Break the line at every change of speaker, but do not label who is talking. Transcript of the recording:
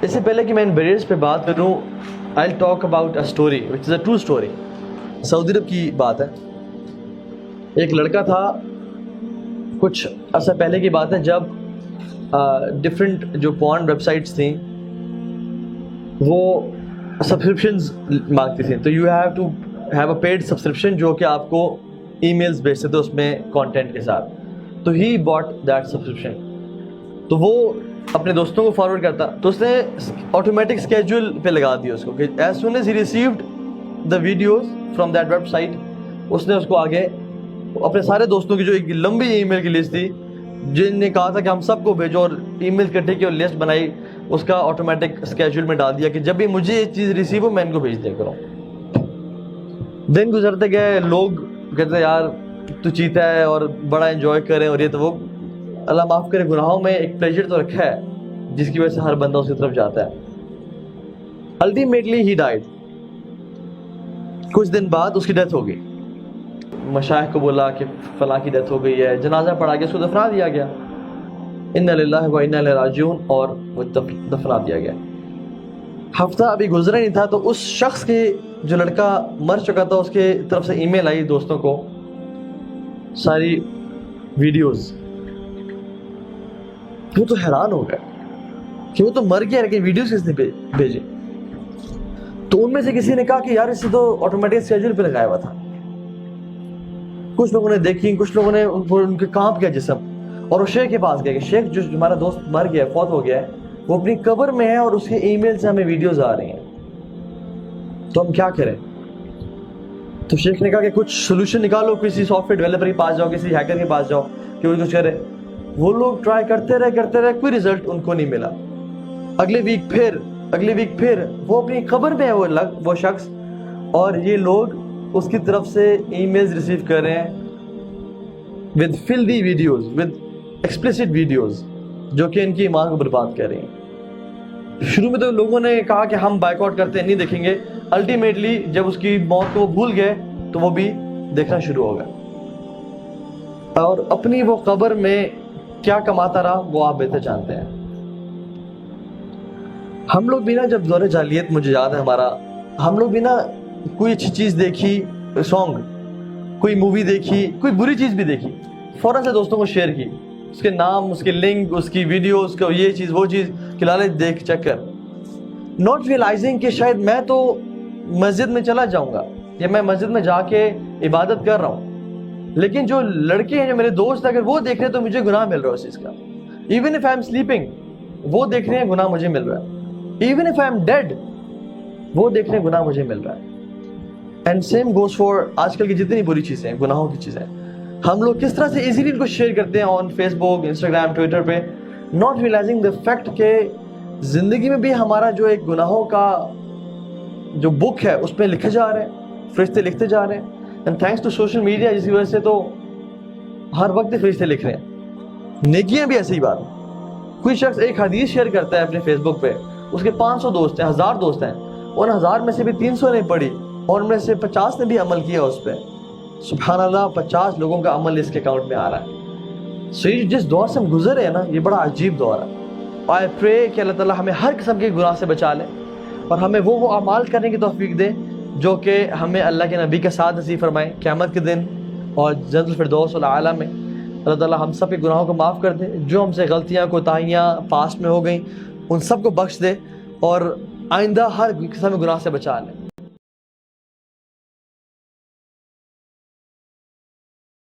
اس سے پہلے کہ میں ان بیریئرز پہ بات کروں, I'll talk about a story which is a true story. سعودی عرب کی بات ہے. ایک لڑکا تھا, کچھ عرصہ پہلے کی بات ہے, جب ڈفرینٹ جو پورن ویب سائٹس تھیں وہ سبسکرپشنز مانگتی تھیں. تو you have to have a paid subscription جو کہ آپ کو ای میلز بھیجتے تھے اس میں کانٹینٹ کے ساتھ. تو ہی باٹ دیٹ سبسکرپشن. تو وہ اپنے دوستوں کو فارورڈ کرتا, تو اس نے آٹومیٹک اسکیجول پہ لگا دیا اس کو کہ as soon as he received the videos from that website, اس نے اس کو آگے اپنے سارے دوستوں کی جو ایک لمبی ای میل کی لسٹ تھی جن نے کہا تھا کہ ہم سب کو بھیجو, اور ای میل کٹھے کی اور لسٹ بنائی, اس کا آٹومیٹک اسکیجول میں ڈال دیا کہ جب بھی مجھے یہ چیز ریسیو ہو میں ان کو بھیج دیا کروں. دن گزرتے گئے, لوگ کہتے یار تو چیتا ہے اور بڑا انجوائے کریں, اور یہ تو وہ اللہ معاف کرے گناہوں میں ایک پلیجر تو رکھا ہے جس کی وجہ سے ہر بندہ اس کی طرف جاتا ہے. الٹیمیٹلی ہی ڈائڈ. کچھ دن بعد اس کی ڈیتھ ہو گئی. مشائخ کو بولا کہ فلاں کی ڈیتھ ہو گئی ہے, جنازہ پڑھا گیا, اس کو دفنا دیا گیا. انا للہ و انا الیہ راجعون, اور وہ دفنا دیا گیا. ہفتہ ابھی گزرا نہیں تھا تو اس شخص کے جو لڑکا مر چکا تھا اس کے طرف سے ای میل آئی دوستوں کو, ساری ویڈیوز. وہ تو حیران ہو گئے کہ وہ تو مر گیا لیکن ویڈیوز کس نے بھیجے. تو ان میں سے کسی نے کہا کہ یار اسے تو آٹومیٹک اسکیجول پہ لگایا ہوا تھا. کچھ لوگوں نے دیکھی, کچھ لوگوں نے ان کے کانپ گیا جسم, اور وہ شیخ کے پاس گئے کہ شیخ جو ہمارا دوست مر گیا, فوت ہو گیا ہے, وہ اپنی قبر میں ہے اور اس کے ای میل سے ہمیں ویڈیوز آ رہی ہیں, تو ہم کیا کریں. تو شیخ نے کہا کہ کچھ سولوشن نکالو, کسی سافٹ ویئر ڈیولپر کے پاس جاؤ, کسی ہیکر کے پاس جاؤ کہ وہ کچھ کرے. وہ لوگ ٹرائی کرتے رہے, کوئی رزلٹ ان کو نہیں ملا. اگلے ویک پھر وہ اپنی قبر میں ہے وہ شخص, اور یہ لوگ اس کی طرف سے ای میلز ریسیو کر رہے ہیں with filthy videos, with explicit videos, جو کہ ان کی ایمان کو برباد کر رہی ہیں. شروع میں تو لوگوں نے کہا کہ ہم بائک آؤٹ کرتے ہیں, نہیں دیکھیں گے. الٹیمیٹلی جب اس کی موت کو بھول گئے تو وہ بھی دیکھنا شروع ہو گیا, اور اپنی وہ قبر میں کیا کماتا رہا وہ آپ بہتر جانتے ہیں. ہم لوگ بھی نا, جب دور جاہلیت مجھے یاد ہے ہمارا, ہم لوگ بھی نا کوئی اچھی چیز دیکھی, سانگ, کوئی مووی دیکھی, کوئی بری چیز بھی دیکھی, فوراً سے دوستوں کو شیئر کی, اس کے نام, اس کے لنک, اس کی ویڈیو, اس کا یہ چیز وہ چیز, کہ لالے دیکھ چیک کر. ناٹ ریئلائزنگ کہ شاید میں تو مسجد میں چلا جاؤں گا یا میں مسجد میں جا کے عبادت کر رہا ہوں, لیکن جو لڑکے ہیں جو میرے دوست ہیں اگر وہ دیکھ رہے ہیں تو مجھے گناہ مل رہا ہے اس چیز کا. Even if I'm sleeping وہ دیکھ رہے ہیں, گناہ مجھے مل رہا ہے. Even if I'm dead وہ دیکھ رہے ہیں, گناہ مجھے مل رہا ہے. اینڈ سیم گوز فار آج کل کی جتنی بری چیزیں ہیں, گناہوں کی چیزیں, ہم لوگ کس طرح سے ایزیلی ان کو شیئر کرتے ہیں on Facebook, Instagram, Twitter پہ, ناٹ ریئلائزنگ دا فیکٹ کہ زندگی میں بھی ہمارا جو ایک گناہوں کا جو بک ہے اس پہ لکھے جا رہے ہیں, فرشتے لکھتے جا رہے ہیں. And thanks to social media, جس کی وجہ سے تو ہر وقت فرشتے لکھ رہے ہیں. نیکیاں بھی ایسی ہی بات. کوئی شخص ایک حدیث شیئر کرتا ہے اپنے فیس بک پہ, اس کے 500 دوست ہیں, 1000 دوست ہیں, ان 1000 میں سے بھی 300 نے پڑھی اور ان میں سے 50 نے بھی عمل کیا اس پہ. سبحان اللہ, 50 لوگوں کا عمل اس کے اکاؤنٹ میں آ رہا ہے. سو یہ جس دور سے ہم گزر رہے ہیں نا, یہ بڑا عجیب دور ہے. آئی پرے کہ اللہ تعالیٰ ہمیں ہر قسم کے گناہ سے بچا لے, اور ہمیں وہ اعمال کرنے کی توفیق دے جو کہ ہمیں اللہ کے نبی کا ساتھ نصیب فرمائے قیامت کے دن اور جنت الفردوس الاعلیٰ میں. اللہ تعالیٰ ہم سب کے گناہوں کو معاف کر دے, جو ہم سے غلطیاں کوتاہیاں پاسٹ میں ہو گئیں ان سب کو بخش دے, اور آئندہ ہر قسم کے گناہ سے بچا لے.